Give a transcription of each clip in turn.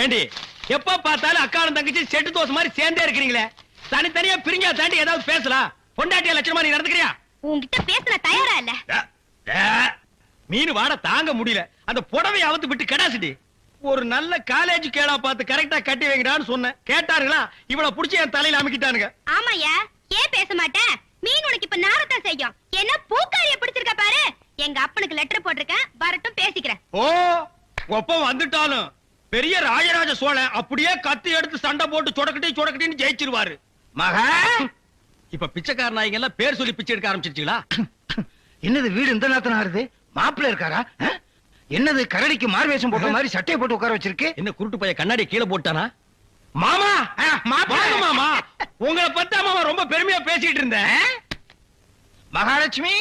ஏண்டி எப்ப பார்த்தாலும் அக்காவும் தங்கச்சி செட்டு தோசை மாதிரி சேர்ந்தே இருக்கிறீங்களே, தனித்தனியா பிரிஞ்சா தாண்டி ஏதாவது பேசலாம். பொண்டாட்டிய லட்சணமா நீ நடந்துக்கிறியா? உன்கிட்ட பேச தயாரா இல்ல. மீன் வாட தாங்க முடியல, அந்த புடவை அவுத்து விட்டு கடாசிடி. ஒரு நல்ல காலேஜ் கேளா பார்த்து கரெக்டா கட்டி வைங்கடான்னு சொன்னேன், கேட்டாருங்களா? இவளை புடிச்சு என் தலையில அமைக்கிட்டானுங்க. ஆமாயா, ஏன் பேச மாட்டேன்? மீன் உனக்கு இப்ப நாரத்தான் செய்யும். என்ன பூக்காரிய பிடிச்சிருக்க பாரு. எங்க அப்பனுக்கு லெட்டர் போட்டிருக்கேன், வரட்டும் பேசிக்கிறேன். ஓ, ஒப்பம் வந்துட்டாலும் பெரிய ராஜராஜ சோழன் அப்படியே கத்தி எடுத்து சண்டை போட்டு சொடக்கட்டின்னு ஜெயிச்சிருவாரு. மகா, இப்ப பிச்சைக்கார நாய்ங்க எல்லாம் பேர் சொல்லி பிச்சை எடுக்க ஆரம்பிச்சிருச்சீங்களா? என்னது வீடு இந்த நேரத்துல ஆறுது? மாப்பிள்ள இருக்காரா? என்னது கரடிக்கு மார்வேஷம் போட்ட மாதிரி சட்டையை போட்டு உட்கார வச்சிருக்கு? என்ன குருட்டு பைய கண்ணாடி கீழே போட்டானா? மாமா, வாங்க மாமா, உங்களை பத்தா மாமா ரொம்ப பெருமையா பேசிட்டு இருந்தேன். மகாலட்சுமி,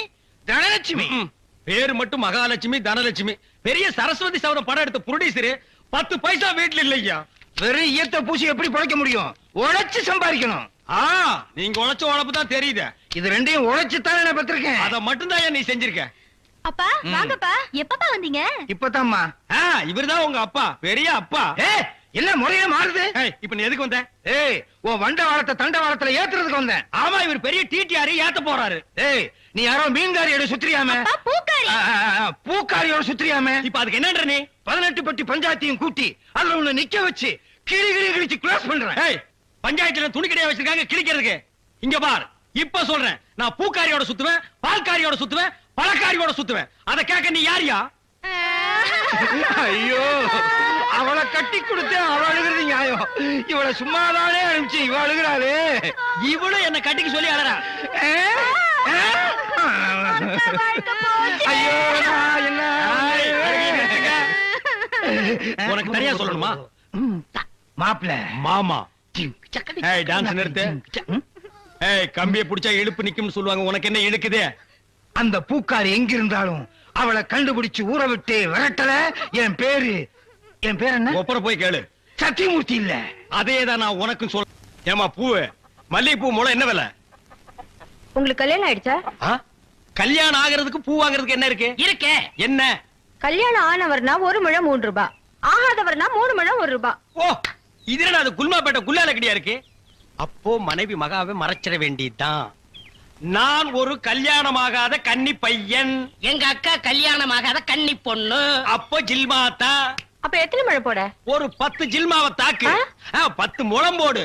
தனலட்சுமி. பேரு மட்டும் மகாலட்சுமி தனலட்சுமி. பெரிய சரஸ்வதி சவரம் படம் எடுத்த ப்ரொடியூசர் 10 பைசா வீட்டுல இல்லையா. வெறும் ஈயத்தை பூசி எப்படி பிழைக்க முடியும்? உழைச்சு சம்பாதிக்கணும். நீங்க உழைச்ச உழைப்பு தான் தெரியுது. இது ரெண்டையும் உழைச்சுத்தானே நான் பெற்றிருக்கேன். அத மட்டும் தான் நீ செஞ்சிருக்க. அப்பா வாங்கப்பா, எப்பப்பா வந்தீங்க? இப்பதாம்மா. இவர்தான் உங்க அப்பா, பெரிய அப்பா. என்ன முறையே மாறுது? இப்ப நீ எதுக்கு வந்த? உன் வண்ட வாழத்தை தண்ட வாழத்துல ஏத்துறதுக்கு வந்தேன். ஆமா, இவர் பெரிய டிடிஆர் ஏத்த போறாரு. நீ யாரோ மீன்காரியோட சுத்திரியாம? பூக்காரி. பூக்காரியோட சுத்திரியாம? இப்ப அதுக்கு என்னன்ற நீ? 18 பட்டி பஞ்சாயத்தையும் கூட்டி அதுல உன்னை நிக்க வச்சு கிளி கிழிச்சு க்ளோஸ் பண்றேன். பஞ்சாயத்துல துணி கடையா வச்சிருக்காங்க கிழிக்கிறதுக்கு. இங்க பார், இப்ப சொல்றேன், நான் பூக்காரியோட சுத்துவேன், பால்காரியோட சுத்துவேன், பழக்காரியோட சுத்துவேன். அத கேட்க நீ யாரியா? ஐயோ, அவளை கட்டி கொடுத்து அவ அழுகிறது நியாயம். இவளை சும்மாதானே அனுப்பிச்சு இவ அழுகிறாரு. இவளும் என்ன கட்டிக்கு சொல்லி அழறா. ஐயோ, என்ன உனக்கு தனியா சொல்லணுமா? மாப்பிள்ள மாமா, டான்ஸ் நிறுத்து. கம்பிய புடிச்சா இழுப்பு நிக்கும்னு சொல்லுவாங்க, உனக்கு என்ன இழுக்குது? அந்த பூக்காரி எங்க இருந்தாலும் அவளை கண்டுபிடிச்சு ஊற விட்டு விரட்டல. என் பேரு என்ன? ஒப்பர போய் கேளு. சத்தியமூர்த்தி இல்ல. அதேதான் நான் உனக்கும் சொல்ல. ஏமா பூவு, மல்லிகைப்பூ முளை என்ன விலை? உங்களுக்கு கல்யாணம் ஆயிடுச்சா? கல்யாணம் ஆகிறதுக்கு பூ வாங்குறதுக்கு என்ன இருக்கு? இருக்கே. என்ன? கல்யாணம் ஆனவர்னா 1 முழம் 3 ரூபாய், ஆகாதவர்னா 3 முழம் 1 ரூபாய். ஓ, இதுல அது குல்மாப்பேட்டை குல்லால கடியா இருக்கு. அப்போ மனைவி மகாவை மறைச்சிட வேண்டியதுதான். நான் ஒரு கல்யாணமாகாத கன்னி பையன், எங்க அக்கா கல்யாணமாகாத கன்னி பொண்ணு. அப்போ ஜில்மாத்தா. அப்ப எத்தனை முழம் போட? ஒரு 10 ஜில்மாவை தாக்கு. 10 முழம் போடு.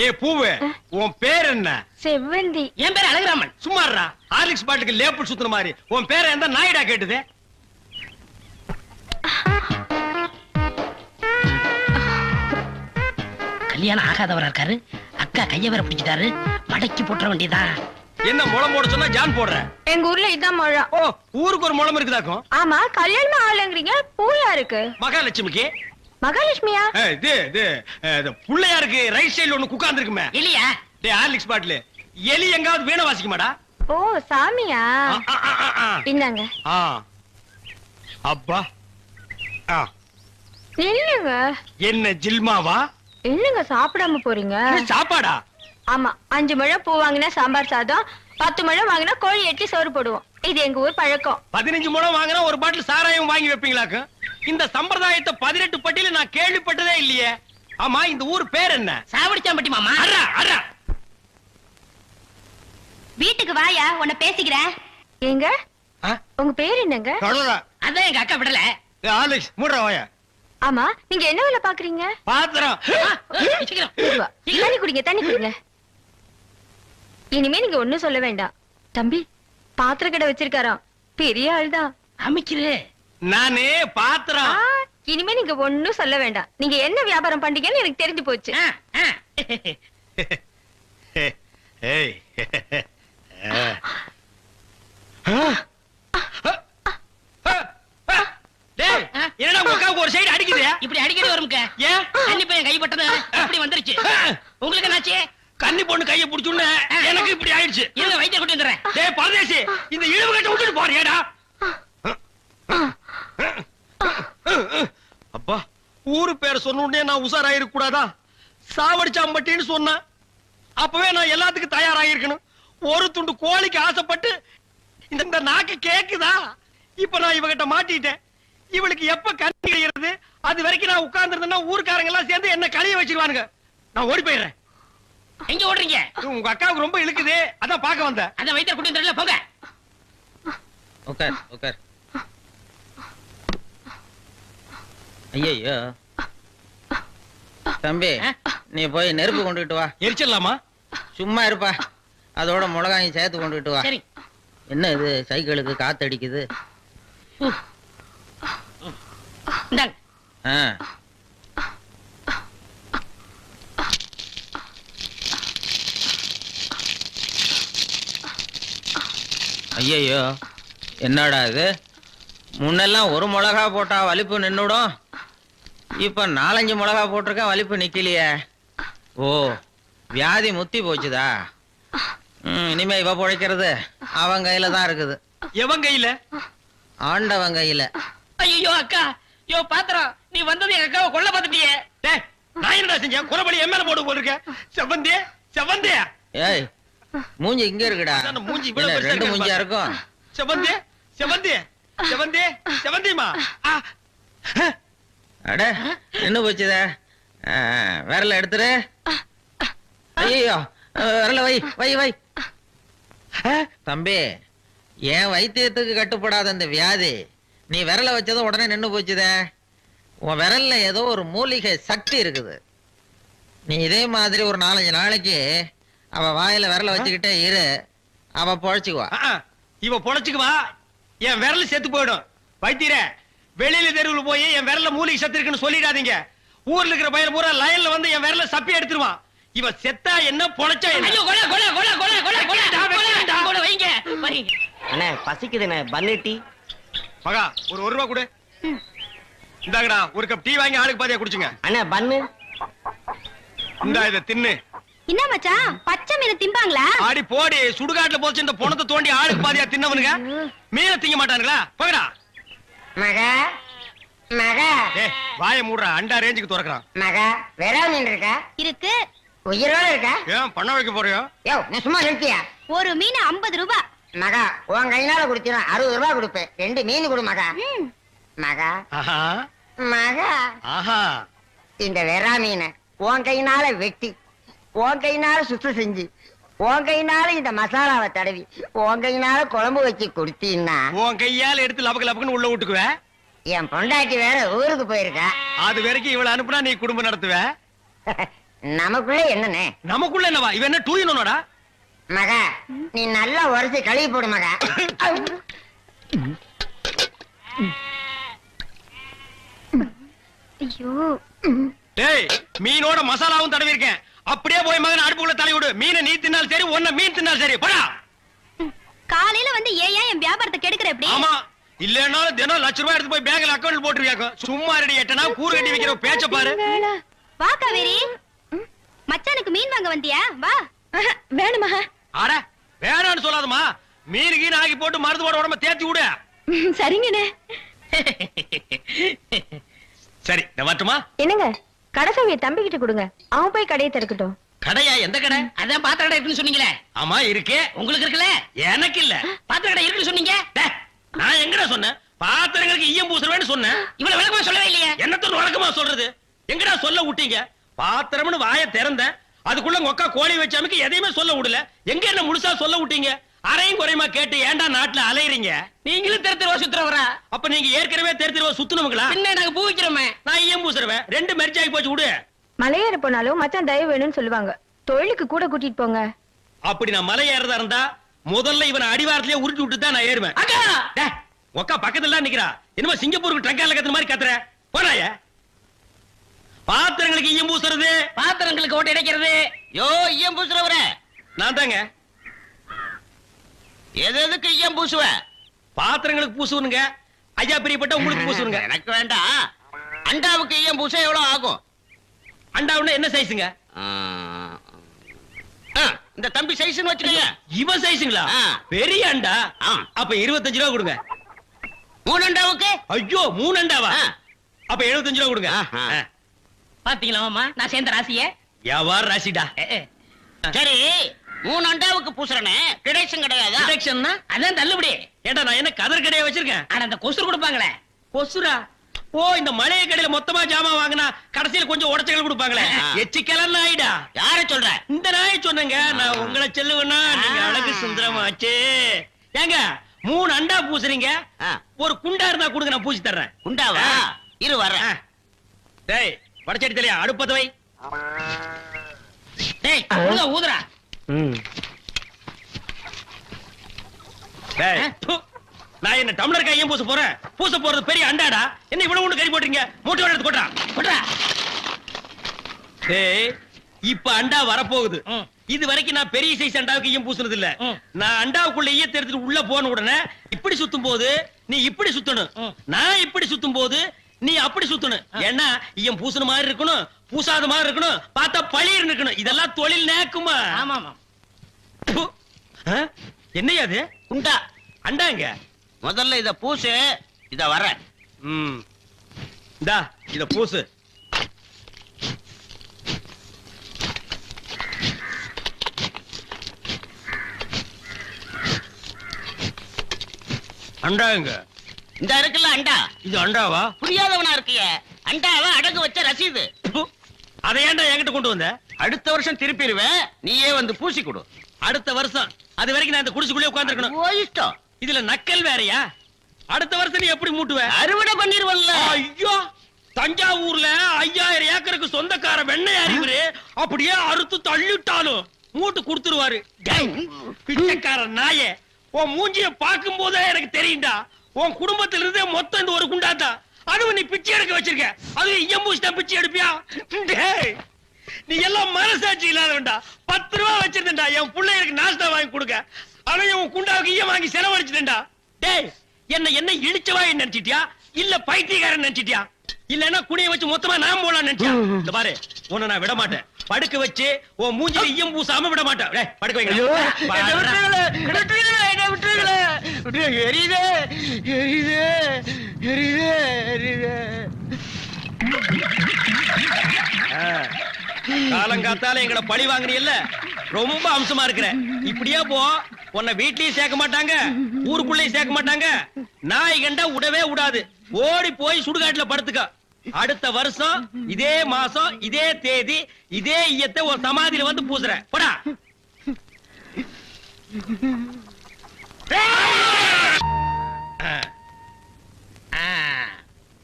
ஏ பூவு, உன் பேர் என்ன? செவ்வந்தி. என் பேர் அழகுராமன். சும்மாறா, ஹார்லிக்ஸ் பாட்டுக்கு லேபிள் சுத்துற மாதிரி. உன் பேரை எந்த நாயிடா கேட்டுது? கல்யாணம் ஆகாதவரா இருக்காரு, அக்கா கைய வேற பிடிச்சிட்டாரு, மடக்கி போட்டுற வேண்டியதா. என்ன முளம் போட சொன்னா ஜான் போடுற? எங்க ஊர்ல இதான் முழம். ஓ, ஊருக்கு ஒரு முளம் இருக்குதாக்கும். ஆமா, கல்யாணம் ஆகலங்கறீங்க, பூயா இருக்கு. மகாலட்சுமிக்கு. மகாலட்சுமியா? இது புள்ளையாருக்கு ரைட் சைடுல ஒண்ணு உட்கார்ந்து இருக்குமே. இல்லையா? ஹார்லிக்ஸ் பாட்டில் எலி எங்காவது வீணை வாசிக்க மாடா? ஓ, சாமியா? இந்தாங்க. அப்பா, இல்லங்க. என்ன ஜில்மாவா? இல்லங்க, சாப்பிடாம போறீங்க. சாப்பாடா? ஆமா, 5 முழம் பூ வாங்கினா சாம்பார் சாதம், 10 முழம் வாங்கினா கோழி எட்டி சோறு போடுவோம். இது எங்க ஊர் பழக்கம். 15 முழம் வாங்கினா ஒரு பாட்டில் சாராயம் வாங்கி வைப்பீங்களாக்கு? இந்த சம்பிரதாயத்தை 18 பட்டியல நான் கேள்விப்பட்டதே இல்லையே. ஆமா, இந்த ஊர் பேர் என்ன? சாவடிச்சாம்பட்டி மாமா. வீட்டுக்கு வாயா, உன்னை பேசிக்கிறேன். ஏங்க, உங்க பேர் என்னங்க? அதான் எங்க அக்கா விடல. ஆலிக்ஸ் மூடுற வாயா. ஆமா, நீங்க என்ன வேலை பாக்குறீங்க? பாத்திரம். தண்ணி குடிங்க, தண்ணி குடிங்க. இனிமே நீங்க ஒண்ணும் சொல்ல வேண்டாம். தம்பி, பாத்திர கடை வச்சிருக்காராம், பெரிய ஆள்தான். அமைக்கிறே நானே பாத்திரம். இனிமே நீங்க ஒண்ணும் சொல்ல வேண்டாம். நீங்க என்ன வியாபாரம் பண்றீங்கன்னு எனக்கு தெரிஞ்சு போச்சு. என்னடா உனக்கு ஒரு சைடு அடிக்குது? இப்படி அடிக்கடி வரும்க்க. ஏன்? கன்னி பையன் கைப்பட்டது இப்படி வந்துருச்சு. உங்களுக்கு என்னாச்சு? கன்னி பொண்ணு கையை பிடிச்சுன்னு எனக்கு இப்படி ஆயிடுச்சு. இருங்க, வைத்தியம் கொண்டு வந்துறேன். டேய் பரதேசி, இந்த இழுவு கட்ட விட்டுட்டு போறியாடா? அப்பா, ஊரு பேர் சொன்ன உடனே நான் உசாராயிருக்க கூடாதா? சாவடிச்சாம்பட்டின்னு சொன்ன அப்பவே நான் எல்லாத்துக்கும் தயாராகிருக்கணும். ஒரு துண்டு கோழிக்கு ஆசைப்பட்டு இந்த நாக்கு கேக்குதா? இப்ப நான் இவகிட்ட மாட்டிட்டேன். இவளுக்கு எப்ப கண்ணு கிடைக்கிறது? அது வரைக்கும் நான் உட்கார்ந்துருந்தேன்னா ஊர்க்காரங்க எல்லாம் சேர்ந்து என்ன கழிய வச்சிருவானுங்க. நான் ஓடி போயிடுறேன். எங்க ஓடுறீங்க? உங்க அக்காவுக்கு ரொம்ப இழுக்குது, அதான் பார்க்க வந்தேன். அதான் வைத்தியர் கூட்டி வந்துடல, போங்க. உட்கார் உட்கார். ஐயோ தம்பி, நீ போய் நெருப்பு கொண்டுகிட்டு வா. எரிச்சிடலாமா? சும்மா இருப்பா. அதோட மிளகாயும் சேர்த்து கொண்டுகிட்டு வா. சரி. என்ன இது சைக்கிளுக்கு காத்தடிக்குது? இந்தாங்க. ஆ. ஐயோ என்னடா இது? முன்னெல்லாம் ஒரு மிளகா போட்டா வலிப்பு நின்னுடும். இப்ப 4-5 மிளகா போட்டிருக்க, வலிப்பு நிக்கலையே. ஓ, வியாதி முத்தி போச்சுதா? இனிமே இவ பொழைக்கிறது அவன் கையில தான் இருக்குது. எவன் கையில? ஆண்டவன் கையில. ஐயோ அக்கா, யோ பாத்திரம், நீ வந்தது எங்க அக்காவை கொல்ல பார்த்துட்டியே. டேய், நான் என்னடா செஞ்சேன்? குறபடி என் மேல போட்டு போட்டுருக்க. செவந்தே செவந்தே. ஏய், மூஞ்சி இங்க இருக்குடா. அதான் மூஞ்சி இவ்வளவு என்ன, பெருசா 2 இருக்கு மூஞ்சியா பாரு. இருக்கும்? செவந்தே செவந்தே செவந்தே செவந்திமா. அட, என்ன போச்சுதே? விரல எடுத்துரு. ஐயோ, விரல வை வை வை. தம்பி, என் வைத்தியத்துக்கு கட்டுப்படாத இந்த வியாதி நீ விரல வச்சதும் உடனே நின்னு போச்சுதே. உன் விரல்ல ஏதோ ஒரு மூலிகை சக்தி இருக்குது. நீ இதே மாதிரி ஒரு 4-5 நாளைக்கு அவ வாயில விரல வச்சுக்கிட்டே இரு, அவ பொழைச்சுக்குவா. இவ பொழைச்சுக்குவா, என் விரல் செத்து போயிடும். வைத்தியரே, வெளியில தெருவுல போய் என் விரல்ல மூலிகை சத்து இருக்குன்னு சொல்லிடாதீங்க. ஊர்ல இருக்கிற பையன் பூரா லயன்ல வந்து என் விரல்ல சப்பி எடுத்துருவான். இவ செத்தா என்ன, பொழைச்சா என்ன? ஐயோ கொலை கொலை கொலை கொலை கொலை கொலை கொலை கொலை வைங்க வரீங்க. அண்ணே பசிக்குதுண்ணே, பன்னு டீ. மகா, ஒரு 1 ரூபா கொடு. இந்தாங்கடா, ஒரு கப் டீ வாங்கி ஆளுக்கு பாதியா குடிச்சுங்க. அண்ணே பன்னு. இந்தா இத தின்னு. என்ன மச்சான், பச்சை மீன் திம்பாங்களா? ஆடி போடி, சுடுகாட்டுல போச்சு இந்த பொணத்தை தோண்டி ஆளுக்கு பாதியா தின்னவனுங்க. மீனை திங்க மாட்டானுங்களா? போகடா. மகா மகா ஏய், வாயை மூடுறா, அண்டா ரேஞ்சுக்கு துறக்குறான். மகா, வெறா மீன் இருக்கா? இருக்கு. உயிரோட இருக்கா? ஏன் பண்ண வைக்க போறியோ? யோ, நீ சும்மா நிறுத்தியா? ஒரு மீன் 50 ரூபாய். மகா, உன் கையினால குடுத்தீனா 60 ரூபாய் கொடுப்பேன். 2 மீன் கொடு மகா. மகா ஆஹா மகா, ஆஹா. இந்த வெறா மீனை உன் கையினால வெட்டி, உன் கையினால சுத்தம் செஞ்சு, உன் கையினால இந்த மசாலாவை தடவி, உன் கையினால குழம்பு வச்சு கொடுத்தீன்னா உன் கையால எடுத்து லபக்கு லபக்குன்னு உள்ள விட்டுக்குவ. என் பொண்டாட்டி வேற ஊருக்கு போயிருக்கா. அது வரைக்கும் இவள அனுப்புனா நீ குடும்பம் நடத்துவ. நமக்குள்ள என்னண்ணே? நமக்குள்ள என்னவா? இவ என்ன 2 in 1 மகா, நீ நல்லா உரைச்சு கழுவி போடு மகா. ஐயோ, டேய், மீனோட மசாலாவும் தடவி இருக்கேன். அப்படியே போய் மகன் அடுப்புக்குள்ள தலை விடு. மீனை நீ தின்னாலும் சரி, ஒன்ன மீன் தின்னாலும் சரி. போடா. காலையில வந்து ஏன் என் வியாபாரத்தை கெடுக்கிற எப்படி? ஆமா, இல்லனாலும் தினம் ₹1,00,000 எடுத்து போய் பேங்க்ல அக்கவுண்ட் போட்டுருவியாக்கும். சும்மா ரெடி எட்டனா கூறு கட்டி வைக்கிற பேச்ச பாரு. வா காவேரி, மச்சானுக்கு மீன் வாங்க வந்தியா? வா. வேணுமா? அட, வேணான்னு சொல்லாதம்மா. மீன் கீன் ஆகி போட்டு மருந்து போட உடம்ப தேத்தி விடு. சரிங்கண்ணே. சரி, நான் வரட்டுமா? என்னங்க, கடைசாவிய தம்பி கிட்ட கொடுங்க, அவன் போய் கடையை திறக்கட்டும். கடையா? எந்த கடை? அதான் பாத்திர கடை இருக்குன்னு சொன்னீங்களே. ஆமா இருக்கே. உங்களுக்கு இருக்குல்ல? எனக்கு இல்ல. பாத்திர கடை இருக்குன்னு சொன்னீங்க. டேய், நான் எங்கடா சொன்னேன்? பாத்திரங்களுக்கு ஈயம் பூசுறவேன்னு சொன்னேன். இவ்வளவு விளக்கமா சொல்லவே இல்லையே. என்னத்தோட வழக்கமா சொல்றது? எங்கடா சொல்ல விட்டீங்க? பாத்திரம்னு வாயை திறந்தேன், அதுக்குள்ள உங்க அக்கா கோழி வச்சாமக்கு எதையுமே சொல்ல விடல. எங்க என்ன முழுசா சொல்ல விட்டீங்க? அரையும் குறையுமா கேட்டு ஏன்டா நாட்டுல அலையறீங்க? நீங்களும் தெரு சுத்துறவரா? அப்ப நீங்க ஏற்கனவே தெரு சுத்துனவங்களா? என்ன நாங்க பூ வைக்கிறோமே. நான் ஈயம் பூசுறவன். 2 மெர்ஜ் ஆகி போச்சு, விடு. மலையேற போனாலும் மச்சான் தயவு வேணும்னு சொல்லுவாங்க. தொழிலுக்கு கூட கூட்டிட்டு போங்க. அப்படி நான் மலை ஏறதா இருந்தா முதல்ல இவனை அடிவாரத்திலேயே உருட்டி விட்டு தான் நான் ஏறுவேன். அக்கா, டேய், உக்கா பக்கத்துல நிக்கிறா. என்னமோ சிங்கப்பூருக்கு ட்ரங்கால கத்துற மாதிரி கத்துற. போறாய. பாத்திரங்களுக்கு ஈயம் பூசுறது. பாத்திரங்களுக்கு ஓட்ட இடைக்கிறது. யோ, ஈயம் பூசுறவரே, நான் தாங்க. எதுக்கு ஈயம் பூசுவ? பாத்திரங்களுக்கு பூசுவனுங்க. ஐயா பிரியப்பட்ட உங்களுக்கு பூசுவனுங்க. எனக்கு வேண்டாம். அண்டாவுக்கு ஈயம் பூச எவ்வளவு ஆகும்? அண்டாவுன்னா என்ன சைஸுங்க? இந்த தம்பி சைஸ்னு வச்சுக்கோங்க. இவன் சைஸுங்களா? ஆ. பெரிய அண்டா. ஆ. அப்ப 25 ரூபா கொடுங்க. 3 அண்டாவுக்கு? ஐயோ, 3 அண்டாவா? ஆ. அப்ப 75 ரூபா கொடுங்க. ஆஹா. பாத்தீங்களா மாமா, நான் சேர்ந்த ராசிய. வியாபார ராசிடா. சரி, 3 அண்டாவுக்கு பூசுறனே, டிடக்ஷன் கிடையாதா? டிடக்ஷன்னா அதான் தள்ளுபடி. ஏண்டா நான் என்ன கதர் கடையா வச்சிருக்கேன்? ஆனா அந்த கொசுறு கொடுப்பாங்களே, கொசுரா? ஓ, இந்த மளிகை கடையில மொத்தமா ஜாமான் வாங்கினா கடைசியில கொஞ்சம் உடச்சல் கொடுப்பாங்களே, எச்சிக்கலாம் நாயிடா. யார சொல்ற? இந்த நாயை சொன்னங்க. நான் உங்களை செல்லுவேன்னா நீங்க அழகு சுந்தரமாச்சே. ஏங்க 3 அண்டா பூசுறீங்க, ஒரு குண்டா இருந்தா கொடுங்க, நான் பூசி தர்றேன். குண்டாவா? இரு வர்றேன். டேய் வடச்சடி தலையா, அடுப்பத வை. டேய் ஊதுறா. டேய் ப்பு. நான் என்ன டம்ளர் கையும் பூச போறேன்? பூச போறது பெரிய அண்டாடா. என்ன இவ்வளவு ஒண்ணு கறி போட்டீங்க? மூட்டை எடுத்து கொட்டா கொட்டா. டேய் இப்ப அண்டா வரப்போகுது. இது வரைக்கும் நான் பெரிய சைஸ் அண்டாவுக்கு ஈயம் பூசுனது இல்ல. நான் அண்டாவுக்குள்ள ஈயத்தை எடுத்துட்டு உள்ள போன உடனே இப்படி சுத்தும் போது நீ இப்படி சுத்தணும், நான் இப்படி சுத்தும் போது நீ அப்படி சுத்தணும். ஏன்னா ஈயம் பூசுன மாதிரி இருக்கணும், பூசாத மாதிரி இருக்கணும், பார்த்தா பளிர் இருக்கணும். இதெல்லாம் தொழில் நேக்குமா? ஆமாமா. என்னையா அது? குண்டா அண்டாங்க. முதல்ல இத பூசு. இத வர்றேன். இந்தா இத பூசு. அண்டாங்க. இந்த இருக்குல்ல அண்டா, இது அண்டாவா? புரியாதவனா இருக்கிய. அண்டாவை அடகு வச்ச ரசீது. அதை ஏன்டா என்கிட்ட கொண்டு வந்த? அடுத்த வருஷம் திருப்பிடுவேன், நீயே வந்து பூசி கொடு. அடுத்த வருஷம் அது வரைக்கும் நான் இந்த குடிசுக்குள்ளே உட்கார்ந்திருக்கணும். ஓ இஷ்டம். இதுல நக்கல் வேறயா? அடுத்த வருஷம் நீ எப்படி மூட்டுவ? அறுவடை பண்ணிருவல்ல. ஐயோ, தஞ்சாவூர்ல 5000 ஏக்கருக்கு சொந்தக்கார வெண்ணெய் அறிவுரு அப்படியே அறுத்து தள்ளிட்டாலும் மூட்டு கொடுத்துருவாரு. பிச்சைக்கார நாயே, உன் மூஞ்சிய பார்க்கும் போதே எனக்கு தெரியும்டா, உன் குடும்பத்துல இருந்தே மொத்தம் இந்த ஒரு குண்டாதான். அதுவும் நீ பிச்சை எடுக்க வச்சிருக்க, அதுவும் இயம்பூசிட்டா பிச்சை எடுப்பியா? டேய், நீ எல்லாம் மனசாட்சி இல்லாதவன்டா. 10 ரூபா வச்சிருந்தா என் பிள்ளைகளுக்கு நாஸ்தா வாங்கி கொடுக்க, அவன் உன் குண்டாவுக்கு ஈயம் வாங்கி செலவழிச்சுட்டா. டேய், என்ன இழிச்சவாய் நினைச்சிட்டியா இல்ல பைத்தியக்காரன் நினைச்சிட்டியா? இல்லன்னா குடிய வச்சு மொத்தமா நான் போலாம் நினைச்சியா? இந்த பாரு, உன்னை நான் விட மாட்டேன். படுக்க வச்சு உன் மூஞ்சில ஈயம் பூசாம விட மாட்டேன். டேய், படுக்க வைங்க. காலங்காத்தால எங்களை பழி வாங்குறீல்ல, ரொம்ப அம்சமா இருக்கிற. இப்படியே போ, உன்னை வீட்லயும் சேர்க்க மாட்டாங்க, ஊருக்குள்ளயும் சேர்க்க மாட்டாங்க. நாய் கண்டா விடவே விடாது. ஓடி போய் சுடுகாட்டுல படுத்துக்க. அடுத்த வருஷம் இதே மாசம் இதே தேதி இதே ஈயத்தை ஒரு சமாதியில வந்து பூசுறேன். போடா.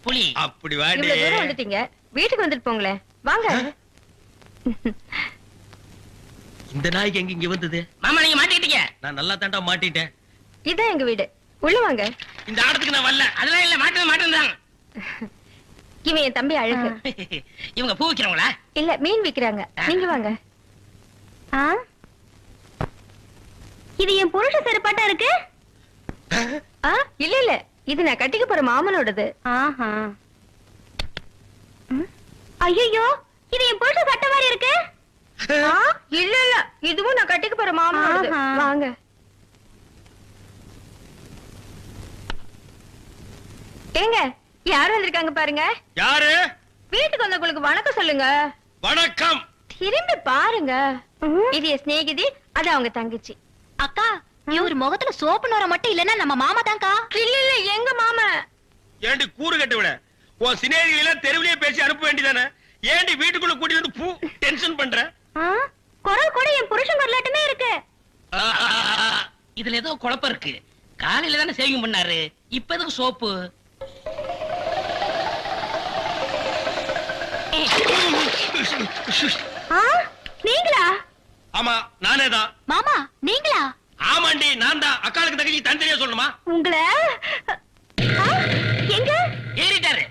புலி அப்படி வாடி. இவ்வளவு தூரம் வந்துட்டீங்க, வீட்டுக்கு வந்துட்டு போங்களேன். வாங்க. இந்த நாய்க்கு எங்க இங்க வந்தது? மாமா நீங்க மாட்டிக்கிட்டீங்க. நான் நல்லா தாண்டா மாட்டிட்டேன். இதான் எங்க வீடு, உள்ள வாங்க. இந்த ஆடத்துக்கு நான் வரல. அதெல்லாம் இல்ல, மாட்டேன். இவன் என் தம்பி அழகு. இவங்க பூ விக்கிறவங்களா? இல்ல, மீன் விக்கிறாங்க. நீங்க வாங்க. இது என் புருஷ செருப்பாட்டா இருக்கு. இல்ல இல்ல, இது நான் கட்டிக்க போற மாமனோடது. ஐயோ, இது என் புருஷ சட்டை மாதிரி இருக்கு. இல்ல இல்ல, இதுவும் நான் கட்டிக்க போற மாமனோடது. வாங்க. ஏங்க, யாரு வந்திருக்காங்க பாருங்க. யாரு? வீட்டுக்கு வந்தவங்களுக்கு வணக்கம் சொல்லுங்க. வணக்கம். திரும்பி பாருங்க. இது என் சிநேகிதி, அது அவங்க தங்கச்சி. அக்கா, இவர் முகத்துல சோப்பு நோர மட்டும் இல்லன்னா நம்ம மாமா தான்க்கா. இல்ல இல்ல, எங்க மாமா. ஏண்டி கூறு கட்ட விட, உன் சிநேகிதிகளை தெருவிலேயே பேசி அனுப்ப வேண்டியதானே? ஏண்டி வீட்டுக்குள்ள கூட்டி வந்து பூ டென்ஷன் பண்ற? குரல் கூட என் புருஷன் குரலாட்டமே இருக்கு. இதுல ஏதோ குழப்பம் இருக்கு. காலையில தானே சேவிங் பண்ணாரு, இப்ப எதுக்கு சோப்பு? நீங்களா? ஆமா, நானே தான். மாமா நீங்களா? ஆமாண்டி, நான் தான். அக்காளுக்கு தங்கச்சி தனித்தனியா சொல்லணுமா? உங்களை எங்க ஏறிட்டாரு.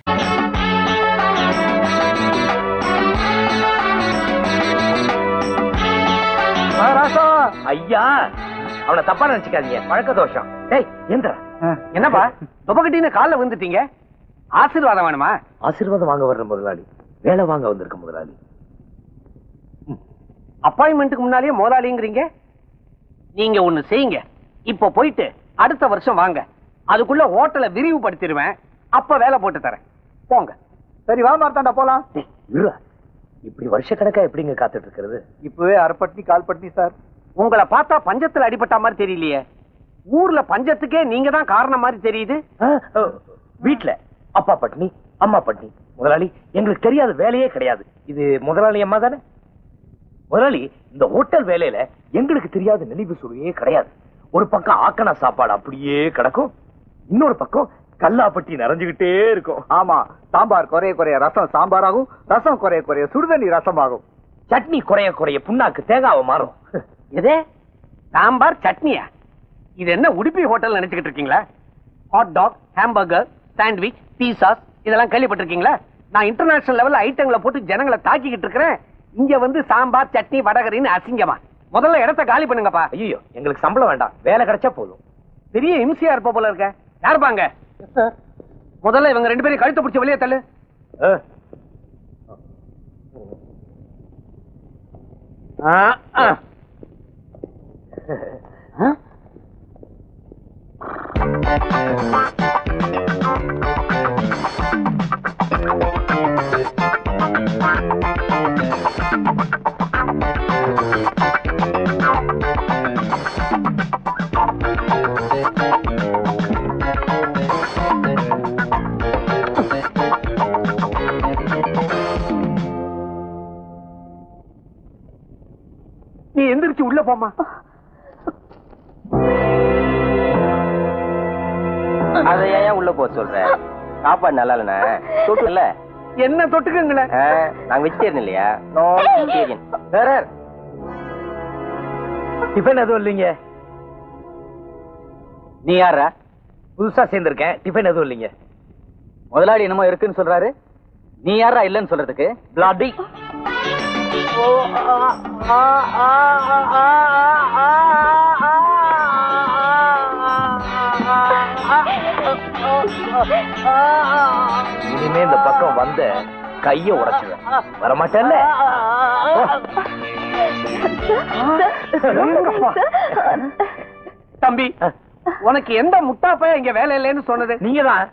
ஐயா, அவனை தப்பா நினைச்சுக்காதீங்க, பழக்க தோஷம். டேய் எந்திரா. என்னப்பா தொபகட்டின்னு கால்ல விழுந்துட்டீங்க? ஆசீர்வாதம் வேணுமா? ஆசீர்வாதம் வாங்க வர்ற முதலாளி, வேலை வாங்க வந்திருக்க முதலாளி. அப்பாயின்மெண்ட்டுக்கு முன்னாலேயே முதலாளிங்கிறீங்க. நீங்க ஒண்ணு செய்யுங்க, இப்போ போயிட்டு அடுத்த வருஷம் வாங்க. அதுக்குள்ள ஹோட்டலை விரிவுபடுத்திடுவேன், அப்ப வேலை போட்டு தரேன். போங்க. சரி வா மார்த்தாண்டா, போலாம். இப்படி வருஷ கணக்கா எப்படிங்க காத்துட்டு இருக்கிறது? இப்பவே அரைப்பட்டி கால் பட்டி சார். உங்களை பார்த்தா பஞ்சத்துல அடிபட்ட மாதிரி தெரியலையே. ஊர்ல பஞ்சத்துக்கே நீங்க தான் காரணம் மாதிரி தெரியுது. வீட்டுல அப்பா பட்னி அம்மா பட்னி. முதலாளி, எங்களுக்கு தெரியாத வேலையே கிடையாது. இது முதலாளி அம்மா தானே? முதலாளி, இந்த ஹோட்டல் வேலையில எங்களுக்கு தெரியாத நெளிவு சுழியே கிடையாது. ஒரு பக்கம் ஆக்கணா சாப்பாடு அப்படியே கிடக்கும், இன்னொரு பக்கம் கல்லாப்பட்டி நிறைஞ்சுகிட்டே இருக்கும். ஆமா, சாம்பார் குறைய குறைய ரசம் சாம்பாராகும், ரசம் குறைய குறைய சுடுதண்ணி ரசமாகும், சட்னி குறைய குறைய புண்ணாக்கு தேங்காவை மாறும். எதே சாம்பார் சட்னியா? இது என்ன உடுப்பி ஹோட்டல் நினைச்சுக்கிட்டு இருக்கீங்களா? Hot dog, hamburger, sandwich, pizzas இதெல்லாம் கேள்விப்பட்டிருக்கீங்களா? நான் இன்டர்நேஷனல் லெவல்ல ஐட்டங்களை போட்டு ஜனங்களை தாக்கிக்கிட்டு இருக்கிறேன். இங்க வந்து சாம்பார் சட்னி வடகரின்னு அசிங்கமா? முதல்ல இடத்த காலி பண்ணுங்கப்பா. ஐயோ, எங்களுக்கு சம்பளம் வேண்டாம், வேலை கிடைச்சா போதும். பெரிய இம்சியா இருப்ப போல இருக்க. யாருப்பாங்க? முதல்ல இவங்க 2 பேரும் கழுத்தை பிடிச்ச வெளியே தள்ளு. நீ எந்திரிச்சு உள்ள போமா. அதை ஏன் உள்ள போக சொல்ற? சாப்பாடு நல்லா இல்லைண்ணா. தொட்டு இல்ல என்ன தொட்டுக்குங்களே? நாங்க வெஜிடேரியன் இல்லையா? No vegetarian. வேற டிஃபன் எதுவும் இல்லைங்க. நீ யாரா? புதுசா சேர்ந்திருக்கேன், டிஃபன் எதுவும் இல்லைங்க. முதலாளி என்னமோ இருக்குன்னு சொல்றாரு, நீ யாரா இல்லன்னு சொல்றதுக்கு? பிளாடி. இனிமே இந்த பக்கம் வந்த கைய உடைச்சுவேன். வரமாட்டேன்ல? தம்பி, உனக்கு எந்த முட்டாப்பைய இங்க வேலை இல்லைன்னு சொன்னது? நீங்கதான்.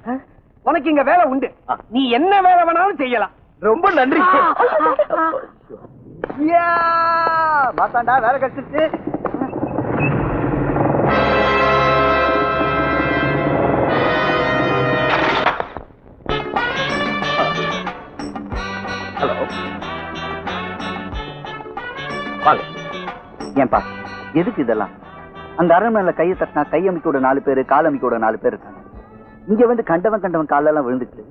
உனக்கு இங்க வேலை உண்டு, நீ என்ன வேலை வேணாலும் செய்யலாம். ரொம்ப நன்றி. மாத்தாண்டா, வேலை கழிச்சிட்டு. ஹலோ, வாங்க. ஏன்பா எதுக்கு இதெல்லாம்? அந்த அரண்மனையில கையை தட்டினா கையமைக்கோட 4 பேரு, காலமைக்கோட 4 பேர் இருக்காங்க. இங்க வந்து கண்டவன் காலெல்லாம் விழுந்துட்டு,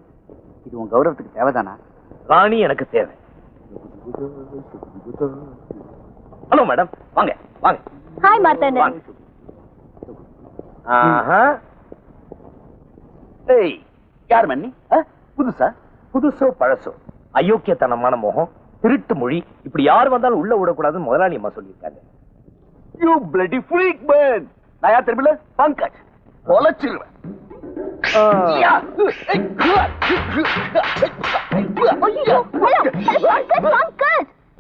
இது உன் கௌரவத்துக்கு தேவைதானா? ராணி எனக்கு தேவை. ஹலோ மேடம், வாங்க வாங்க. ஹாய் மார்த்தாண்டன். ஏய், யார் மன்னி? புதுசா? புதுசோ பழசோ, அயோக்கியத்தனமான முகம், திருட்டு மொழி, இப்படி யார் வந்தாலும் உள்ள விடக்கூடாதுன்னு முதலாளி அம்மா சொல்லியிருக்காங்க. You bloody freak man. நான் யார் தெரியுமில்ல? பங்கஜ். பொலச்சிருவேன்.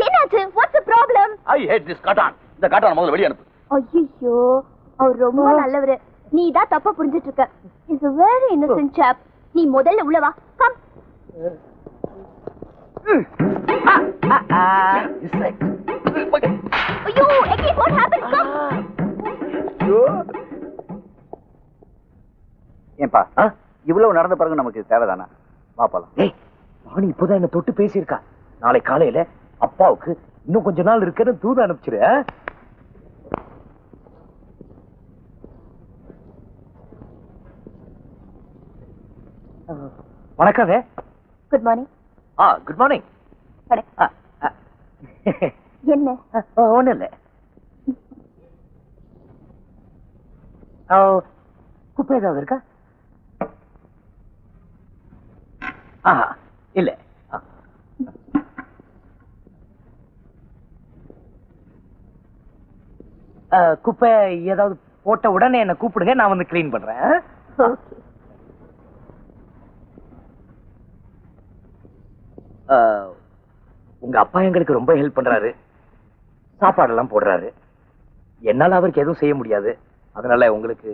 என்னாச்சு? What's the problem? I hate this காட்டான். இந்த காட்டான முதல்ல வெளிய அனுப்பு. ஐயோ, அவர் ரொம்ப நல்லவரு. நீ தான் தப்பா புரிஞ்சிட்டு இருக்க. Is a very innocent chap. நீ முதல்ல உள்ள வா. கம். ஐயோ, again what happened? Come. ஏன்பா இவ்வளவு நடந்த பிறகு நமக்கு தேவைதானா? வா போலாம். ஏய், ராணி இப்பதான் என்ன தொட்டு பேசியிருக்கா. நாளை காலையில அப்பாவுக்கு இன்னும் கொஞ்ச நாள் இருக்குன்னு தூது அனுப்பிச்சிரு. வணக்கம். Good morning. Good morning. என்ன? ஒண்ணு இல்ல. குப்பை ஏதாவது இருக்கா? இல்ல. குப்பை ஏதாவது போட்ட உடனே என்ன கூப்பிடுங்க, நான் வந்து கிளீன் பண்றேன். உங்க அப்பா எங்களுக்கு ரொம்ப ஹெல்ப் பண்றாரு, சாப்பாடெல்லாம் போடுறாரு. என்னால அவருக்கு எதுவும் செய்ய முடியாது, அதனால உங்களுக்கு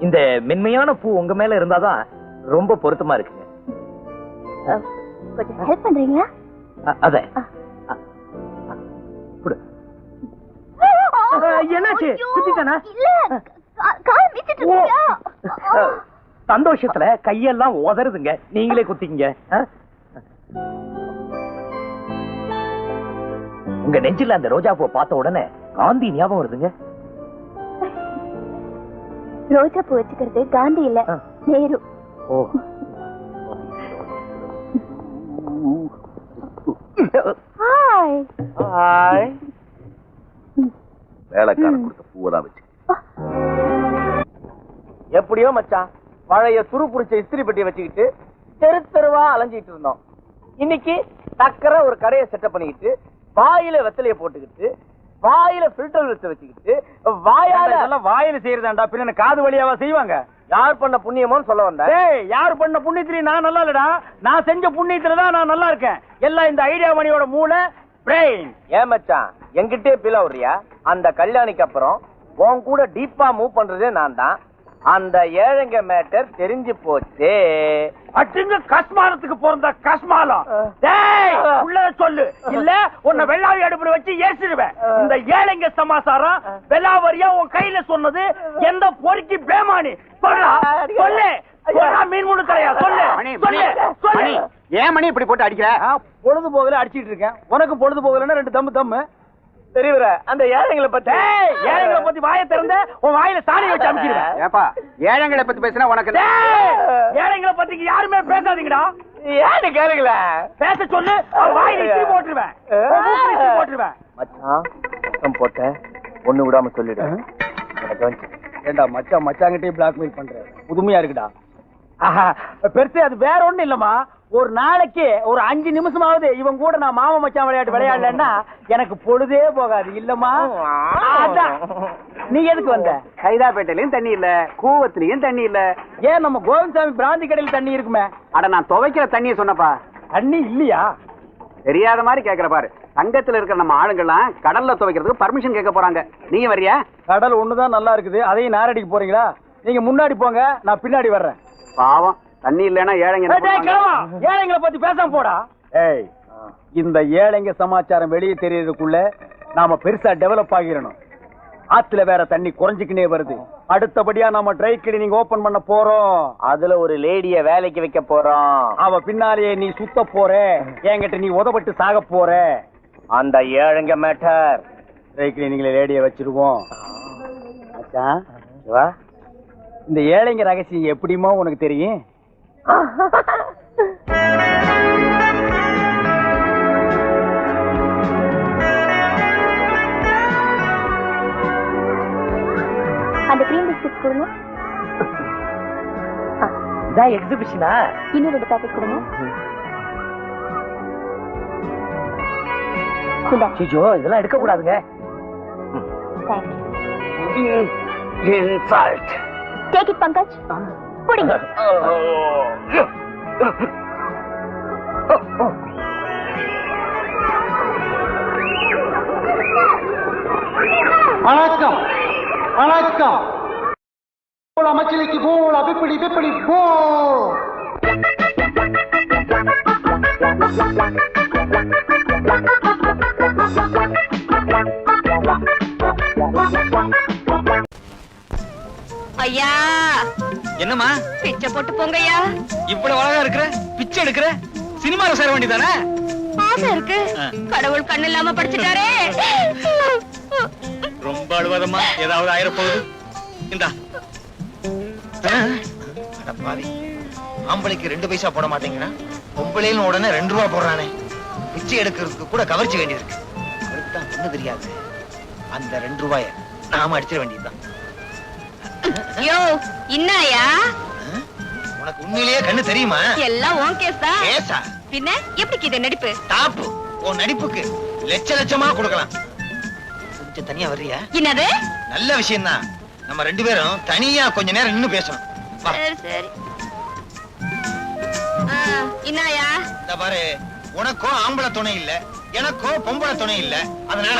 இந்த மென்மையான பூ உங்க மேல இருந்தாதான் ரொம்ப பொருத்தமா இருக்குங்க. கொஞ்சம் ஹெல்ப் பண்றீங்களா? அத என்னாச்சு? குத்திட்டானா? இல்ல, கால் வீசிட்டு இருக்கியா? சந்தோஷத்துல கையெல்லாம் உதறுதுங்க. நீங்களே குத்திங்க. உங்க நெஞ்சில அந்த ரோஜா பூ பார்த்த உடனே காந்தி ஞாபகம் வருதுங்க. ரோஜா பூ வச்சுக்கிறது காந்தி இல்ல, நேரு. ஓ, ஹாய். ஹாய். வேலைக்காரன் கொடுத்த பூவெல்லாம் வச்சு எப்படியோ மச்சான், பழைய துரு புடிச்ச இஸ்திரி பெட்டியை வச்சுக்கிட்டு தெரு தெருவா அலைஞ்சிட்டு இருந்தோம். இன்னைக்கு டக்கரை ஒரு கடையை செட்டப் பண்ணிக்கிட்டு, வாயில வெத்தலைய போட்டுக்கிட்டு, வாயில ஃபில்டர் வச்சுக்கிட்டு, வாயில செய்யறதாண்டா, பின்ன காது வழியாவா செய்வாங்க? யார் பண்ண புண்ணியமோன்னு சொல்ல வந்த? யார் பண்ண புண்ணியத்திலையும் நான் நல்லா இல்லடா. நான் செஞ்ச புண்ணியத்துல தான் நான் நல்லா இருக்கேன். எல்லாம் இந்த ஐடியா மணியோட மூளை, பிரெயின். ஏன் மச்சான் என்கிட்டே பீல வர்றியா? அந்த கல்யாணிக்கு அப்புறம் உன் கூட டீப்பா மூவ் பண்றதே நான் தான். அந்த ஏழைங்க மேட்டர் தெரிஞ்சு போச்சு. அட்டுங்க கஸ்மாலத்துக்கு பிறந்த கஸ்மாலம். டேய் உள்ள சொல்லு, இல்ல உன்னை வெள்ளாவி அடுப்புல வச்சு ஏசிடுவேன். இந்த ஏழைங்க சமாசாரம் வெள்ளாவரியா உன் கையில சொன்னது எந்த பொறுக்கி பேமானி? சொல்லு சொல்லு. மீன் மூணு தலையா? சொல்லு சொல்லு சொல்லு. ஏன் மணி இப்படி போட்டு அடிக்கிற? பொழுது போகல அடிச்சிட்டு இருக்கேன். உனக்கு பொழுது போகலன்னா ரெண்டு தம்மு தம்மு. தெரியவர அந்த ஏழைங்களை பத்தி வாயை திறந்த உன் வாயில சாணி வச்சு அமுக்கிடுவேன். ஏப்பா ஏழைங்களை பத்தி பேசினா உனக்கு ஏழைங்களை பத்தி யாருமே பேசாதீங்கடா. ஏன்னு கேளுங்கள பேச சொல்லு, வாயில இஸ்திரி போட்டுருவேன், போட்டுருவேன். மச்சான் சத்தம் போட்ட ஒண்ணு விடாம சொல்லிடு. ஏண்டா மச்சான் மச்சாங்கிட்டே பிளாக்மெயில் பண்ற? புதுமையா இருக்குடா. பெருசு அது வேற ஒண்ணு இல்லம்மா. ஒரு நாளைக்கு ஒரு 5 நிமிஷமாவது இவன் கூட நான் மாமா மச்சான் விளையாட்டு விளையாடலன்னா எனக்கு பொழுதே போகாது இல்லம்மா. நீ எதுக்கு வந்த? கைதாப்பேட்டையிலயும் தண்ணி இல்ல, கூவத்திலயும் தண்ணி இல்ல. ஏன் நம்ம கோவிந்தசாமி பிராந்தி கடையில் தண்ணி இருக்குமே? அட நான் துவைக்கிற தண்ணியை சொன்னப்பா. தண்ணி இல்லையா? தெரியாத மாதிரி கேக்குற பாரு. சங்கத்துல இருக்கிற நம்ம ஆளுங்கெல்லாம் கடல்ல துவைக்கிறதுக்கு பர்மிஷன் கேட்க போறாங்க. நீங்க வரியா? கடல் ஒண்ணுதான் நல்லா இருக்குது, அதையும் நாரடிக்க போறீங்களா? நீங்க முன்னாடி போங்க, நான் பின்னாடி வர்றேன். பாவம் தண்ணி இல்லைன்னா ஏழைங்க ஏழைங்களை பத்தி பேசாம போடா. ஏய், இந்த ஏழைங்க சமாச்சாரம் வெளியே தெரியறதுக்குள்ள நாம பெருசா டெவலப் ஆகிரணும். ஆத்துல வேற தண்ணி குறைஞ்சுக்கினே வருது. அடுத்தபடியா நாம ட்ரை கிளீனிங் ஓபன் பண்ண போறோம். அதுல ஒரு லேடிய வேலைக்கு வைக்க போறோம். அவ பின்னாலேயே நீ சுத்த போற, என்கிட்ட நீ உதப்பட்டு சாக போற. அந்த ஏழைங்க மேட்டர் ட்ரை கிளீனிங்ல லேடிய வச்சிருவோம். இந்த ஏழைங்க ரகசியம் எப்படிமோ உனக்கு தெரியும்? அந்த கிரீம் பிஸ்கட் கொடுங்க. இதான் எக்ஸிபிஷனா? இன்னும் 2 பாக்கெட் கொடுங்க. சிஜோ இதெல்லாம் எடுக்க கூடாதுங்க. இன்சல்ட். Take it, Pankaj. குடிங்க. வணக்கம் வணக்கம். மச்சிலிக்கு போல பிப்பிடி பிப்பிடி போ. ஐயா என்னம்மா பிச்சை போட்டு போங்கய்யா. இவ்வளவு அழகா இருக்கிற, பிச்சை எடுக்கிற, சினிமால சேர வேண்டியதானே? ஆசை இருக்கு, கடவுள் கண்ணு இல்லாம படிச்சுட்டாரே. ரொம்ப அழுவாதம்மா, ஏதாவது ஆயிர போகுது. இந்தா. பாவி, ஆம்பளைக்கு 2 பைசா போட மாட்டேங்கிறான், பொம்பளைன்னு உடனே 2 ரூபா போடுறானே. பிச்சை எடுக்கிறதுக்கு கூட கவர்ச்சி வேண்டியிருக்கு. அவருக்கு தான் ஒண்ணு தெரியாது. அந்த 2 ரூபாய நாம அடிச்சிட வேண்டியதுதான். யோ இன்னாயா? உனக்கு உண்மையிலேயே கண்ணு தெரியுமா? எல்லாம் உன் கேஸ் தான். கேஸா? பின்ன எப்படி இது நடிப்பு? டாப்பு. உன் நடிப்புக்கு லட்சமா கொடுக்கலாம். கொஞ்சம் தனியா வர்றியா? என்னது? நல்ல விஷயம் தான். நம்ம 2 பேரும் தனியா கொஞ்ச நேரம் நின்னு பேசணும். சரி சரி. இன்னாயா? இந்த பாரு, உனக்கோ ஆம்பளை துணை இல்ல, எனக்கோ பொம்பளை துணை இல்ல. அதனால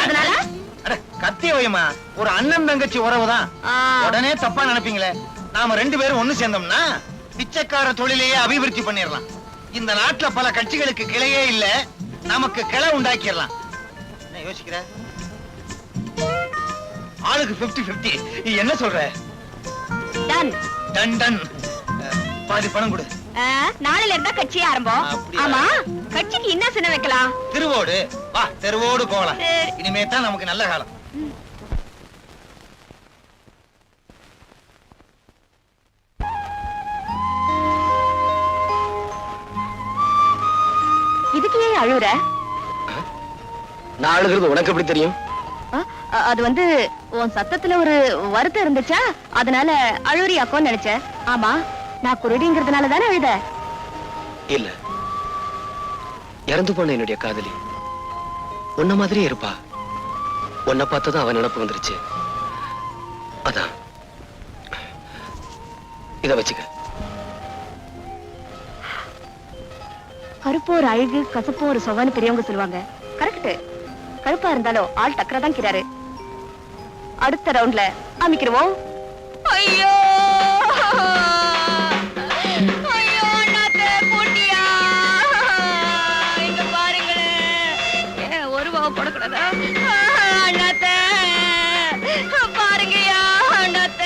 கத்திய வைமா, ஒரு அண்ணன் தங்கச்சி உறவுதான். உடனே தப்பா நினைப்பீங்களே. நாம 2 பேரும் ஒண்ணு சேர்ந்தோம்னா பிச்சைக்கார தொழிலையே அபிவிருத்தி பண்ணிடலாம். இந்த நாட்டுல பல கட்சிகளுக்கு கிளையே இல்ல, நமக்கு கிளை உண்டாக்கிடலாம். என்ன யோசிக்கிற? ஆளுக்கு 50-50. என்ன சொல்ற? டன். Done done. பாதி பணம் கொடு. நாளையில இருந்தா கட்சி ஆரம்பம். அப்படியா? ஆமா, கட்சிக்கு என்ன சின்ன வைக்கலாம்? திருவோடு வா, தெருவோடு போகலாம். சரி. இனிமே தான் நமக்கு நல்ல காலம். இதுக்கு ஏன் அழுவுற? நான் அழுகிறது உனக்கு எப்படி தெரியும்? அது வந்து உன் சத்தத்துல ஒரு வருத்தம் இருந்துச்சா, அதனால அழுவுறியாக்கோன்னு நினைச்சேன். ஆமா, நான் குருடிங்கிறதுனால தானே அழுத? இல்ல, இறந்து போன என்னுடைய காதலி உன்ன மாதிரியே இருப்பா. உன்னை பார்த்ததும் அவன் நினப்பு வந்துருச்சு. அதான் இத வச்சுக்க. கருப்பு ஒரு அழகு, கசப்பு ஒரு சொவான்னு பெரியவங்க சொல்லுவாங்க. கரெக்ட். கருப்பா இருந்தாலும் ஆள் டக்கரா தான் கிறாரு. அடுத்த ரவுண்ட்ல அமைக்கிறோம். ஐயோ ஐயோ, அண்ணாத்த போட்டியா? இங்க பாருங்களேன், ஒரு ரூபா போடக்கூடாதா? அண்ணாத்த பாருங்கயா, அண்ணாத்த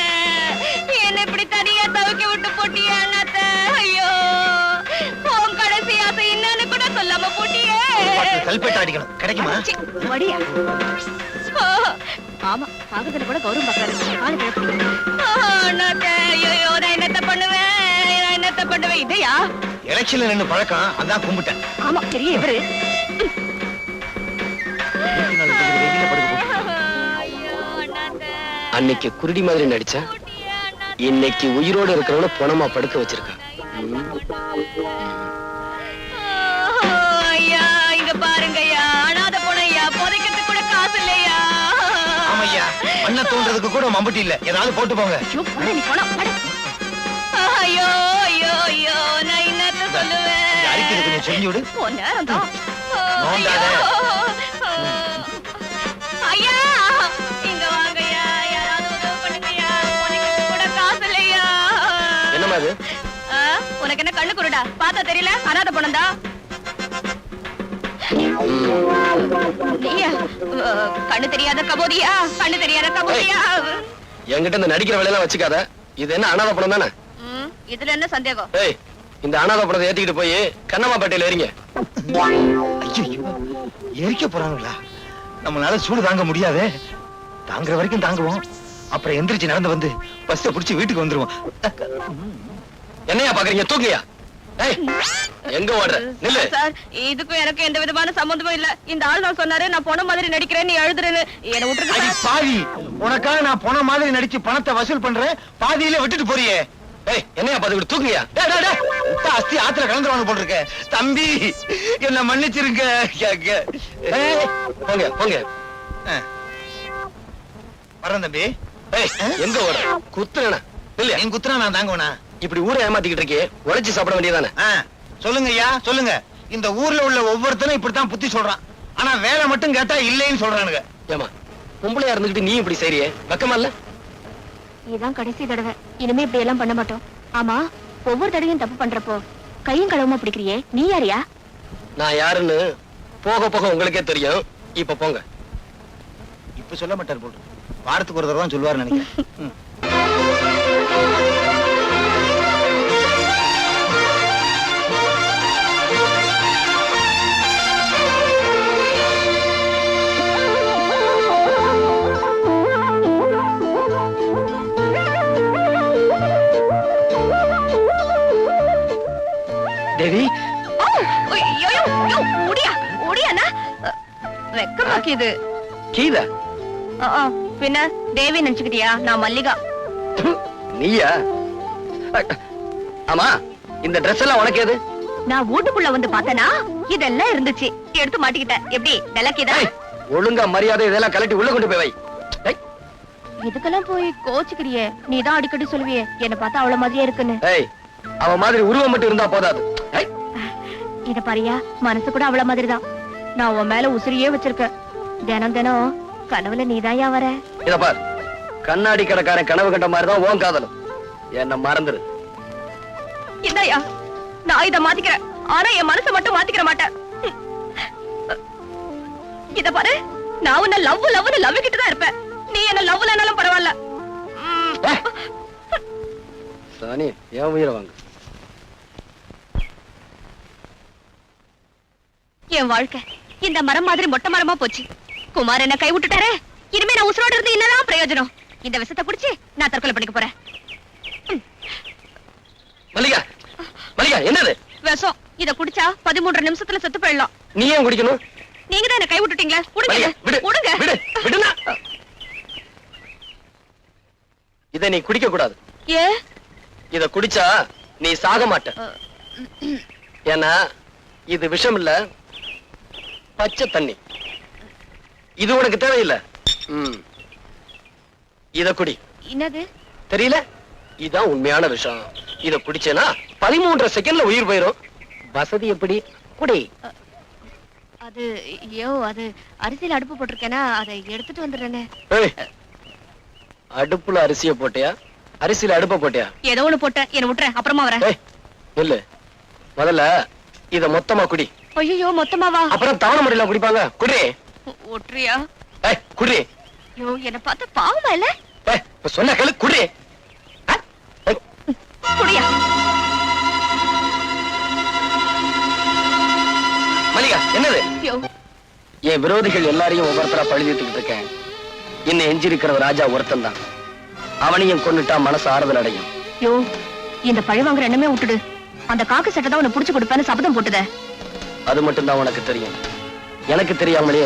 என்ன இப்படி தனியா தவிக்க விட்டு போட்டியா அண்ணாத்த? ஐயோ, உன் கடைசி ஆசை என்னன்னு கூட சொல்லாம போட்டியே. சல்பேட் அடிக்கணும், கிடைக்குமா? வடியா. ஆமா, பாகத்துல கூட கௌரவம் பாக்குறாரு. காலு கிளப்பிங்க. அண்ணாத்த, ஐயோ, நான் என்னத்த பண்ணுவேன், நான் என்னத்த பண்ணுவேன்? இதையா எலெக்ஷன்ல நின்னு பழக்கம், அதான் கும்பிட்டேன். ஆமா, பெரிய இவரு. ஐயோ, அண்ணாத்த. அன்னைக்கு குருடி மாதிரி நடிச்சா, இன்னைக்கு உயிரோடு இருக்கிறவன பணமா படுக்க வச்சிருக்கா. ஐயா, இங்க பாருங்க ஐயா, அனாதை போனையா, புதைக்கிறதுக்கு கூட காசு இல்லையா? ஆமையா, மண்ண தோன்றதுக்கு கூட மம்பட்டி இல்ல, ஏதாவது போட்டு போங்க. ஐயோ ஐயோ ஐயோ, நான் என்னத்த சொல்லுவேன்? அரிக்கிறது கொஞ்சம் செஞ்சு விடு. நேரம் தான். நோண்டாத. ஐயா, இங்க வாங்கய்யா, யாராவது உதவி பண்ணுங்கய்யா, புதைக்கிறதுக்கு கூட காசு இல்லையா? என்னமா அது? உனக்கு என்ன கண்ணு குருடா? பார்த்தா தெரியல? அனாதை போனதா? கண்ணு தெரியாத கபோதியா, கண்ணு தெரியாத கபோதியா. என்கிட்ட இந்த நடிக்கிற வேலையெல்லாம் வச்சுக்காத. இது என்ன அனாதை பணம் தானே? இதுல என்ன சந்தேகம்? ஏய், இந்த அனாதை பணத்தை ஏத்திக்கிட்டு போய் கண்ணம்மாப்பேட்டையில ஏறிங்க. ஐயோ, எரிக்க போறாங்களா? நம்மளால சூடு தாங்க முடியாதே. தாங்குற வரைக்கும் தாங்குவோம், அப்புறம் எந்திரிச்சு நடந்து வந்து பஸ்ஸை புடிச்சு வீட்டுக்கு வந்துருவோம். என்னையா பாக்குறீங்க? தூக்கியா? ஏய், எங்க ஓடுற? நில்லு. சார், இதுக்கும் எனக்கு எந்த விதமான சம்பந்தமும் இல்ல. இந்த ஆள் தான் சொன்னாரு நான் போன மாதிரி நடிக்கிறேன், நீ எழுதுறேன்னு. என்ன விட்டுருக்க அடி பாவி, உனக்காக நான் போன மாதிரி நடிச்சு பணத்தை வசூல் பண்றேன், பாதியில விட்டுட்டு போறியே. ஏய், என்னையா பாத்துக்கிட்டு தூக்கியா? அஸ்தி ஆத்துல கலந்துருவாங்க போட்டிருக்க. தம்பி, என்ன மன்னிச்சிருங்க. போங்க போங்க. வரேன் தம்பி. ஏய், எங்க ஓடுற? குத்துறேனா? இல்லையா? என் குத்துறா நான் தாங்குவனா? இப்படி ஊரை ஏமாத்திக்கிட்டு இருக்கே, உழைச்சு சாப்பிட வேண்டியதானே? சொல்லுங்க ஐயா, சொல்லுங்க. இந்த ஊர்ல உள்ள ஒவ்வொருத்தனும் இப்படித்தான் புத்தி சொல்றான். ஆனா வேலை மட்டும் கேட்டா இல்லைன்னு சொல்றானுங்க. ஏமா, பொம்பளையா இருந்துகிட்டு நீ இப்படி செய்றியே, வெக்கமா இல்ல? இதான் கடைசி தடவை, இனிமே இப்படி எல்லாம் பண்ண மாட்டோம். ஆமா, ஒவ்வொரு தடவையும் தப்பு பண்றப்போ கையும் களவுமா பிடிக்கிறியே, நீ யாரியா? நான் யாருன்னு போக போக உங்களுக்கே தெரியும். இப்ப போங்க. இப்ப சொல்ல மாட்டார் போட்டு, வாரத்துக்கு ஒரு தடவை தான் சொல்லுவாரு நினைக்கிறேன். தேவி, வெக்கமாக்கியது. கீதா பின்ன தேவி நினைச்சுக்கிட்டியா? நான் மல்லிகா. நீயா? ஆமா, இந்த Dress எல்லாம் உனக்கு எது? நான் வீட்டுக்குள்ள வந்து பார்த்தனா இதெல்லாம் இருந்துச்சு, எடுத்து மாட்டிக்கிட்டேன். எப்படி விளக்கிதா? ஒழுங்கா மரியாதை இதெல்லாம் கலட்டி உள்ள கொண்டு போய் வை. இதுக்கெல்லாம் போய் கோச்சுக்கிறியே, நீதான் அடிக்கடி சொல்லுவியே என்ன பார்த்தா அவ்வளவு மாதிரியே இருக்குன்னு. ஏய், அவ மாதிரி உருவம் மட்டும் இருந்தா போதாது. இத பாரியா, மனசு கூட அவ்வளவு மாதிரிதான். நான் உன் மேல உசிரியே வச்சிருக்கேன். தினம் தினம் கனவுல நீதாயா வர. இத பார், கண்ணாடி கடைக்காரன் கனவு கண்ட மாதிரிதான் உன் காதலும். என்ன மறந்துரு. இந்தாயா, நான் இத மாத்திக்கிறேன். ஆனா என் மனசை மட்டும் மாத்திக்கிற மாட்டேன். இத பாரு, நான் உன்னை லவ்னு லவ் கிட்ட தான் இருப்பேன். நீ என்ன லவ்லனாலும் பரவாயில்ல. சாணி, ஏன் உயிரை வாங்க. என் வாழ்க்கை இந்த மரம் மாதிரி மொட்டை மரமா போச்சு. குமார் என்ன கை விட்டுட்டாரே. இனிமே நான் உசுரோடு இருந்து என்னதான் பிரயோஜனம்? இந்த விஷத்தை குடிச்சு நான் தற்கொலை பண்ணிக்க போறேன். மல்லிகா, மல்லிகா, என்னது விஷம்? இத குடிச்சா 13 நிமிஷத்துல செத்து போயிடலாம். நீ ஏன் குடிக்கணும்? நீங்க தான் என்ன கை விட்டுட்டீங்களே. மல்லிகா, விடு, விடுங்க. விடு, விடுனா. இத நீ குடிக்க கூடாது. ஏ? இத குடிச்சா நீ சாக மாட்ட. ஏன்னா இது விஷம் இல்ல, பச்சை தண்ணி. இது உனக்கு தேவையில்லை. இத குடி. என்னது தெரியல? இதான் உண்மையான விஷம். இத குடிச்சேனா 13 செகண்ட்ல உயிர் போயிரும். வசதி எப்படி? குடி. அது அது அரிசியில அடுப்பு போட்டிருக்கேனா, அதை எடுத்துட்டு வந்துடுறேனே. அடுப்புல அரிசிய போட்டியா, அரிசியில அடுப்ப போட்டியா? ஏதோ ஒண்ணு போட்ட, என்ன விட்டுறேன், அப்புறமா வரேன். இல்ல, முதல்ல இத மொத்தமா குடி. ஐயோ, மொத்தமாவா? அப்புறம் தவணை முறையில குடிப்பாங்க. குடி. ஒற்றியா? குடி. ஐயோ, என்ன பார்த்து பாவமா இல்ல? சொன்ன கேளு, குடி. குடியா? மல்லிகா, என்னது? ஐயோ, என் விரோதிகள் எல்லாரையும் ஒவ்வொருத்தரா பழுதிட்டுக்கிட்டு இருக்கேன். இன்னும் எஞ்சிருக்கிற ராஜா ஒருத்தன் தான். அவனையும் கொன்னுட்டா மனசு ஆறுதல் அடையும். ஐயோ, இந்த பழி வாங்குற எண்ணமே விட்டுடு. அந்த காக்கு சட்டை தான் உன்னை புடிச்சு கொடுப்பேன்னு சபதம் போட்டுத. அது மட்டும் தான் உனக்கு தெரியும். எனக்கு தெரியாமலே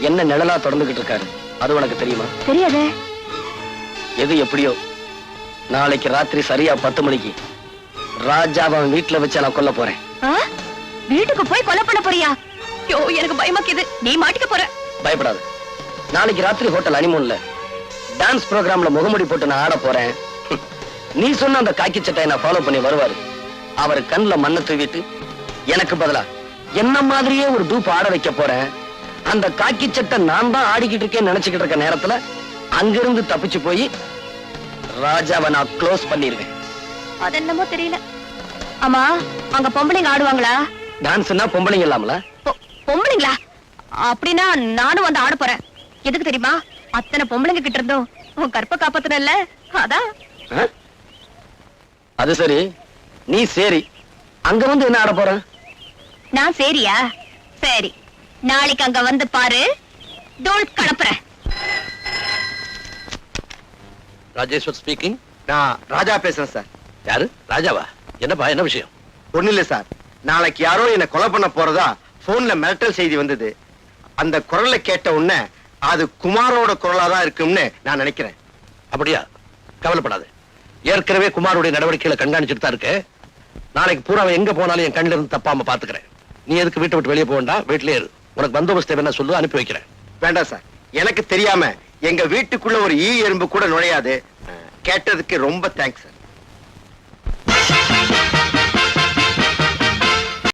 என்ன நிழலா தொடர்ந்துகிட்டு இருக்காரு. அது உனக்கு தெரியுமா? தெரியாதே. எது எப்படியோ, நாளைக்கு ராத்திரி சரியா 10 மணிக்கு ராஜாவை வீட்டுல வச்சு நான் கொல்ல போறேன். வீட்டுக்கு போய் கொலை பண்ண போறியா? ஐயோ, எனக்கு பயமாக்குது. நீ மாட்டிக்க போற. பயப்படாது. நாளைக்கு ராத்திரி ஹோட்டல் ஹனிமூன்ல டான்ஸ் ப்ரோகிராம்ல முகமுடி போட்டு நான் ஆட போறேன். நீ சொன்ன அந்த காக்கி சட்டையை நான் ஃபாலோ பண்ணி வருவாரு. அவர் கண்ணுல மண்ணை தூவிட்டு எனக்கு பதிலா என்ன மாதிரியே ஒரு டூப் ஆட வைக்க போறேன். அந்த காக்கி சட்டை நான் தான் ஆடிக்கிட்டு இருக்கேன்னு நினைச்சுக்கிட்டு இருக்க நேரத்துல அங்கிருந்து தப்பிச்சு போய் ராஜாவை நான் க்ளோஸ் பண்ணிருவேன். அது என்னமோ தெரியல. ஆமா, அங்க பொம்பளைங்க ஆடுவாங்களா? டான்ஸ்னா பொம்பளைங்க இல்லாமல? பொம்பளைங்களா? அப்படின்னா நானும் வந்து ஆட போறேன். எதுக்கு தெரியுமா? அத்தனை பொம்பளைங்க கிட்ட இருந்தோம் உன் கற்ப காப்பாத்தனல்ல, அதான். அது சரி, நீ சரி, அங்க வந்து என்ன ஆட போற? நான் சரியா? சரி, நாளைக்கு அங்க வந்து பாரு, தோல் கலப்புறேன். ராஜேஸ்வர் ஸ்பீக்கிங். நான் ராஜா பேசுறேன் சார். யாரு? ராஜாவா? என்னப்பா, என்ன விஷயம்? ஒண்ணு இல்ல சார், நாளைக்கு யாரோ என்ன கொலை பண்ண போறதா போன்ல மிரட்டல் செய்தி வந்தது. அந்த குரலை கேட்ட உடனே அது குமாரோட குரலா தான் இருக்கும்னு நான் நினைக்கிறேன். அப்படியா? கவலைப்படாது. ஏற்கனவே குமாரோட நடவடிக்கைகளை கண்காணிச்சுட்டு தான் இருக்கு. நாளைக்கு பூரா எங்க போனாலும் என் கண்ணில இருந்து தப்பாம பாத்துக்கிறேன். நீ எதுக்கு வீட்டை விட்டு வெளியே போகண்டா, வீட்டிலே இரு. உனக்கு பந்தோபஸ்து என்ன சொல்லு, அனுப்பி வைக்கிறேன். வேண்டாம் சார், எனக்கு தெரியாம எங்க வீட்டுக்குள்ள ஒரு ஈ எறும்பு கூட நுழையாது. கேட்டதுக்கு ரொம்ப தேங்க்ஸ் சார்.